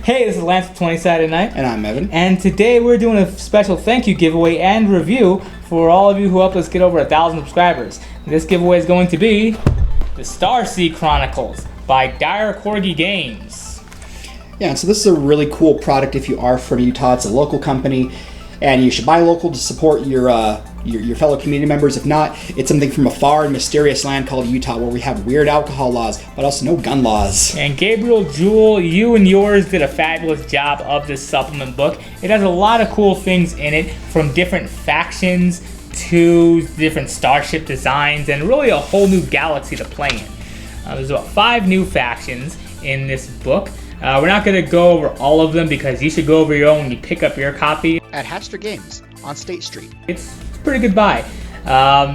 Hey, this is Lance with 20 Sided Night. And I'm Evan. And today we're doing a special thank you giveaway and review for all of you who helped us get over 1,000 subscribers. This giveaway is going to be the Starsea Chronicles by Dire Corgi Games. Yeah, so this is a really cool product if you are from Utah. It's a local company, and you should buy local to support your fellow community members. If not, it's something from a far and mysterious land called Utah, where we have weird alcohol laws, but also no gun laws. And Gabriel, Jewel, you and yours did a fabulous job of this supplement book. It has a lot of cool things in it, from different factions to different starship designs, and really a whole new galaxy to play in. There's about 5 new factions in this book. We're not going to go over all of them because you should go over your own when you pick up your copy At Hatchster Games on State Street. It's a pretty good buy.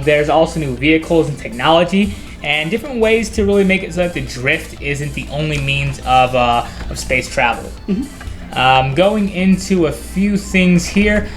There's also new vehicles and technology and different ways to really make it so that the drift isn't the only means of space travel. Going into a few things here,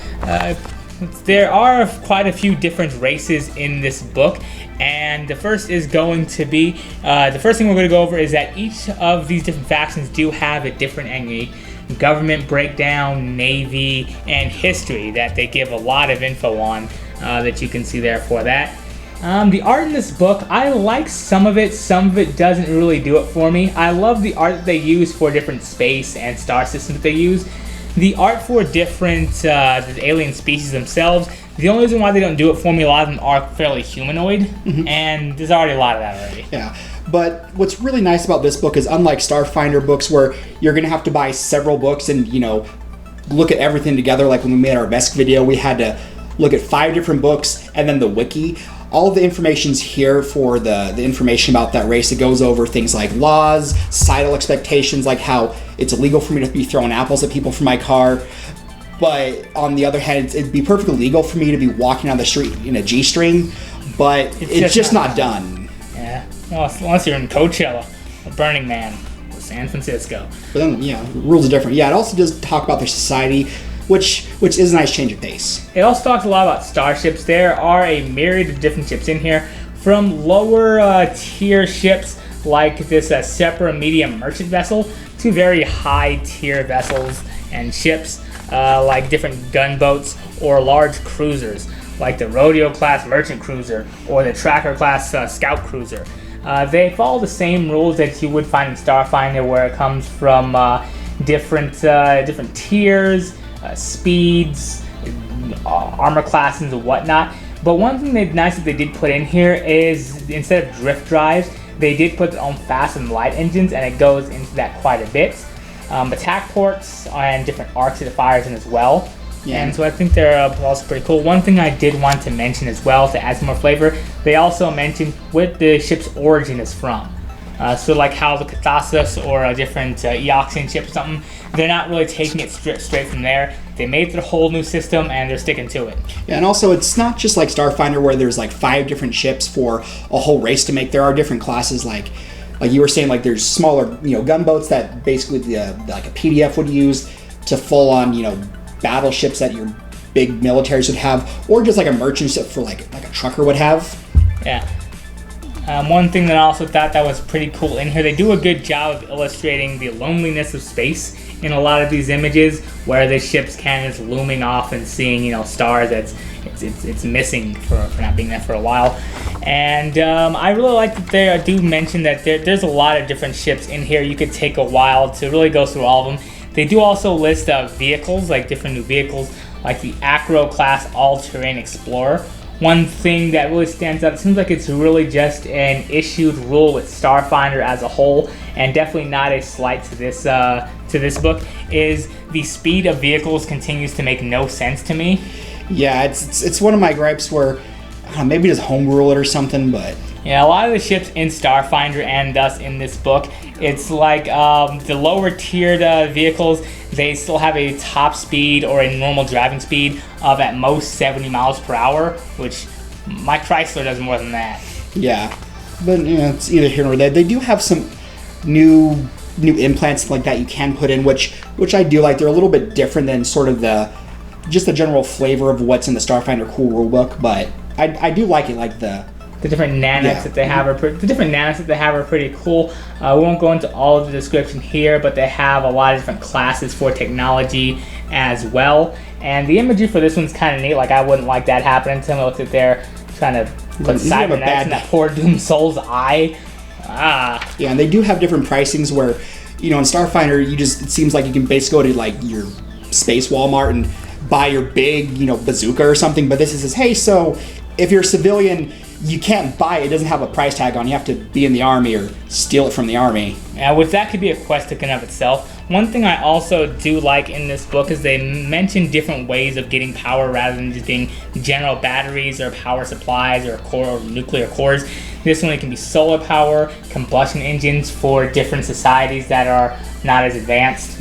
there are quite a few different races in this book, and the first is going to be, the first thing we're going to go over is that each of these different factions do have a different and unique government breakdown, navy, and history that they give a lot of info on that you can see there for that. The art in this book, I like some of it doesn't really do it for me. I love the art that they use for different space and star systems that they use. The art for different the alien species themselves, the only reason why they don't do it for me, a lot of them are fairly humanoid, and there's already a lot of that already. Yeah, but what's really nice about this book is, unlike Starfinder books where you're going to have to buy several books and, look at everything together, like when we made our VESC video, we had to look at 5 different books and then the wiki. All of the information's here for the information about that race. It goes over things like laws, societal expectations, like how it's illegal for me to be throwing apples at people from my car. But on the other hand, it'd be perfectly legal for me to be walking down the street in a G-string, but it's just not done. Yeah, well, unless you're in Coachella, or Burning Man, or San Francisco. But then, rules are different. Yeah, it also does talk about their society, which is a nice change of pace. It also talks a lot about starships. There are a myriad of different ships in here, from lower tier ships like this separate medium merchant vessel to very high tier vessels and ships like different gunboats or large cruisers like the Rodeo class merchant cruiser or the Tracker class scout cruiser. They follow the same rules that you would find in Starfinder, where it comes from different tiers, speeds, armor classes and whatnot. But one thing that's nice that they did put in here is, instead of drift drives, they did put their own fast and light engines, and it goes into that quite a bit. Attack ports and different arcs that it fires in as well. Yeah. And so I think they're also pretty cool. One thing I did want to mention as well, to add some more flavor, they also mentioned what the ship's origin is from. So like how the Cathasus or a different Eoxian ship or something, they're not really taking it straight from there. They made their whole new system and they're sticking to it. Yeah, and also it's not just like Starfinder where there's like 5 different ships for a whole race to make. There are different classes, like you were saying, like there's smaller gunboats that basically like a PDF would use, to full on battleships that your big militaries would have, or just like a merchant ship for like a trucker would have. Yeah. One thing that I also thought that was pretty cool in here, they do a good job of illustrating the loneliness of space in a lot of these images, where the ship's cannon is looming off and seeing stars it's missing for not being there for a while. And I really like that they do mention that there's a lot of different ships in here. You could take a while to really go through all of them. They do also list vehicles, like different new vehicles, like the Acro class all-terrain explorer. One thing that really stands out, it seems like it's really just an issued rule with Starfinder as a whole, and definitely not a slight to this book, is the speed of vehicles continues to make no sense to me. Yeah, it's one of my gripes where maybe just home rule it or something, but yeah, a lot of the ships in Starfinder and thus in this book, it's like the lower tiered vehicles, they still have a top speed or a normal driving speed of at most 70 miles per hour, which my Chrysler does more than that. Yeah, but it's either here or there. They do have some new implants like that you can put in, which I do like. They're a little bit different than sort of the general flavor of what's in the Starfinder cool rulebook, but I do like it, like the The different nanites that they have are pretty cool. We won't go into all of the description here, but they have a lot of different classes for technology as well. And the imagery for this one's kind of neat. Like, I wouldn't like that happening to me. Look at there, trying to put cybernetics in that poor Doom Soul's eye. Yeah, and they do have different pricings where, in Starfinder, it seems like you can basically go to like your space Walmart and buy your big, bazooka or something. But this says, hey, so if you're a civilian, you can't buy it. It doesn't have a price tag on. You have to be in the army or steal it from the army. Yeah, which that could be a quest in and of itself. One thing I also do like in this book is they mention different ways of getting power rather than just being general batteries or power supplies or nuclear cores. This one, it can be solar power, combustion engines for different societies that are not as advanced,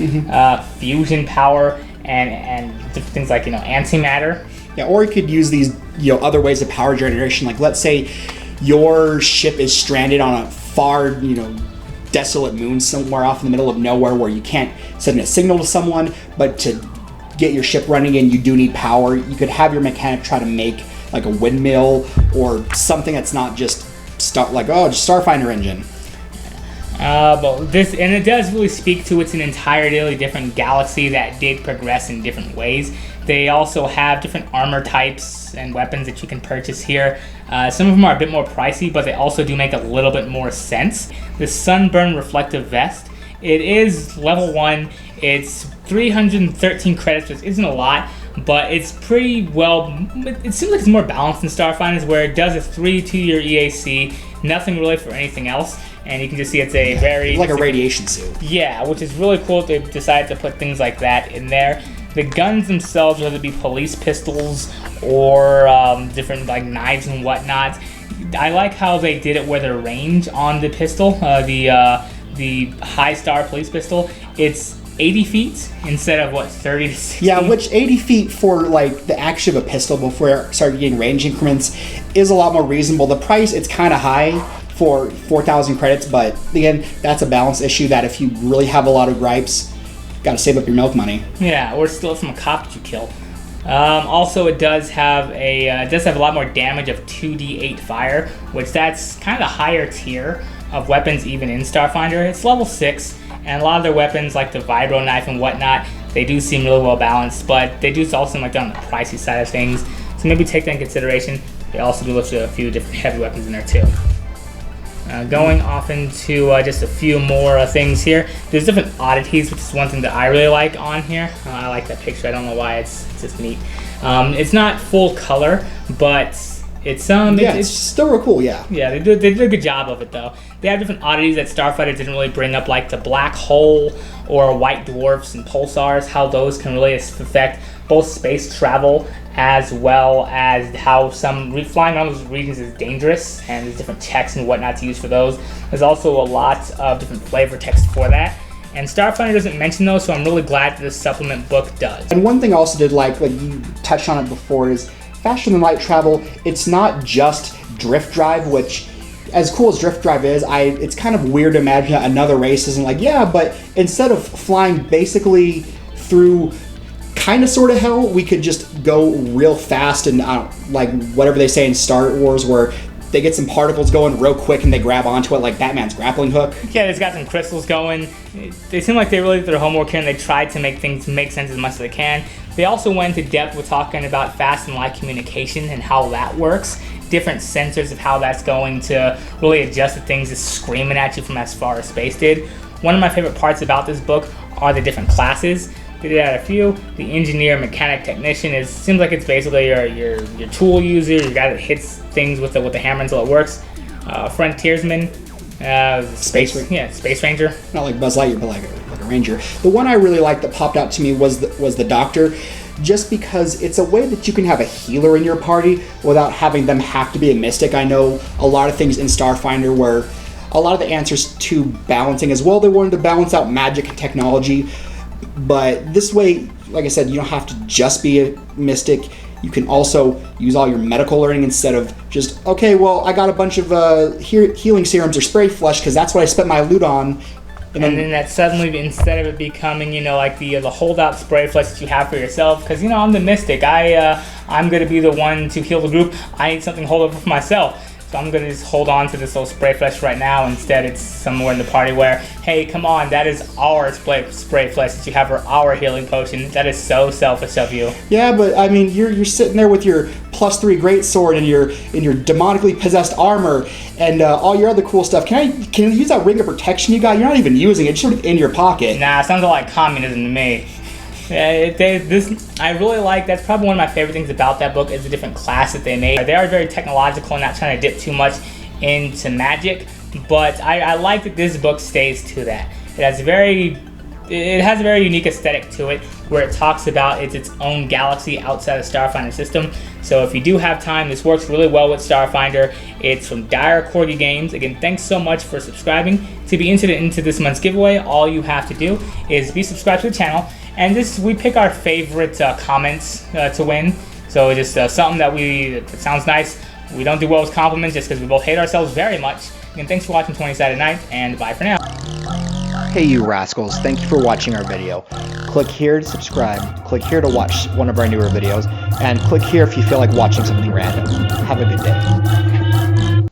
fusion power, and different things like antimatter. Yeah, or you could use these other ways of power generation. Like, let's say your ship is stranded on a far desolate moon somewhere off in the middle of nowhere where you can't send a signal to someone, but to get your ship running again, you do need power. You could have your mechanic try to make like a windmill or something that's not just just Starfinder engine. But it does really speak to it's an entirely different galaxy that did progress in different ways. They also have different armor types and weapons that you can purchase here. Some of them are a bit more pricey, but they also do make a little bit more sense. The Sunburn Reflective Vest, it is level 1. It's 313 credits, which isn't a lot, but it's pretty well. It seems like it's more balanced than Starfinder's, where it does a 2-year EAC, nothing really for anything else. And you can just see it's a very... like a radiation suit. Yeah, which is really cool if they decided to put things like that in there. The guns themselves, whether it be police pistols or different like knives and whatnot, I like how they did it where the range on the pistol, the High Star police pistol, it's 80 feet instead of 30 to 60. Yeah, which 80 feet for like the action of a pistol before it started getting range increments is a lot more reasonable. The price, it's kind of high for 4,000 credits, but again, that's a balance issue that if you really have a lot of gripes, got to save up your milk money. Yeah, or steal it from a cop that you kill. Also, it does have a lot more damage of 2d8 fire, which that's kind of the higher tier of weapons even in Starfinder. It's level 6, and a lot of their weapons, like the vibro knife and whatnot, they do seem really well balanced, but they do also seem like they're on the pricey side of things. So maybe take that in consideration. They also do lift a few different heavy weapons in there too. Going off into just a few more things here. There's different oddities, which is one thing that I really like on here. I like that picture. I don't know why. It's just neat. It's not full color, but it's it's still real cool. Yeah. Yeah, they did a good job of it though. They have different oddities that Starfighter didn't really bring up, like the black hole or white dwarfs and pulsars. How those can really affect both space travel as well as how flying around those regions is dangerous, and there's different checks and whatnot to use for those. There's also a lot of different flavor text for that, and Starfinder doesn't mention those, so I'm really glad that this supplement book does. And one thing I also did like you touched on it before, is faster than light travel. It's not just drift drive, which, as cool as drift drive is, it's kind of weird to imagine that another race isn't like, yeah, but instead of flying basically through kind of sort of hell, we could just go real fast and like whatever they say in Star Wars, where they get some particles going real quick and they grab onto it like Batman's grappling hook. Yeah, it's got some crystals going. They seem like they really did their homework here, and they tried to make things make sense as much as they can. They also went into depth with talking about fast and light communication and how that works. Different sensors of how that's going to really adjust to things that's screaming at you from as far as space did. One of my favorite parts about this book are the different classes. They did add a few. The engineer, mechanic, technician seems like it's basically your tool user, your guy that hits things with the hammer until it works. Frontiersman, Space Ranger. Not like Buzz Lightyear, but like a ranger. The one I really liked that popped out to me was the doctor, just because it's a way that you can have a healer in your party without having them have to be a mystic. I know a lot of things in Starfinder where a lot of the answers to balancing as well, they wanted to balance out magic and technology. But this way, like I said, you don't have to just be a mystic. You can also use all your medical learning instead of just, okay, well, I got a bunch of healing serums or spray flesh because that's what I spent my loot on. And then that suddenly, instead of it becoming, like the holdout spray flesh that you have for yourself, because, I'm the mystic. I'm going to be the one to heal the group. I need something holdover for myself. I'm gonna just hold on to this little spray flesh right now. Instead, it's somewhere in the party where, hey, come on, that is our spray flesh that you have for our healing potion. That is so selfish of you. Yeah, but I mean, you're sitting there with your +3 greatsword and your demonically possessed armor and all your other cool stuff. Can you use that ring of protection you got? You're not even using it. It's sort of in your pocket. Nah, it sounds like communism to me. I really like, that's probably one of my favorite things about that book is the different class that they made. They are very technological and not trying to dip too much into magic, but I like that this book stays to that. It has a very unique aesthetic to it where it talks about its own galaxy outside of Starfinder system. So if you do have time, this works really well with Starfinder. It's from Dire Corgi Games. Again, thanks so much for subscribing. To be entered into this month's giveaway, all you have to do is be subscribed to the channel. And we pick our favorite comments to win. So just something that sounds nice. We don't do well with compliments just because we both hate ourselves very much. Again, thanks for watching 20-Sided Night, and bye for now. Hey you rascals, thank you for watching our video. Click here to subscribe, click here to watch one of our newer videos, and click here if you feel like watching something random. Have a good day.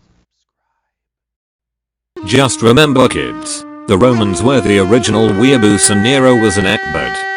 Just remember kids, the Romans were the original weeaboos and Nero was an ekbert.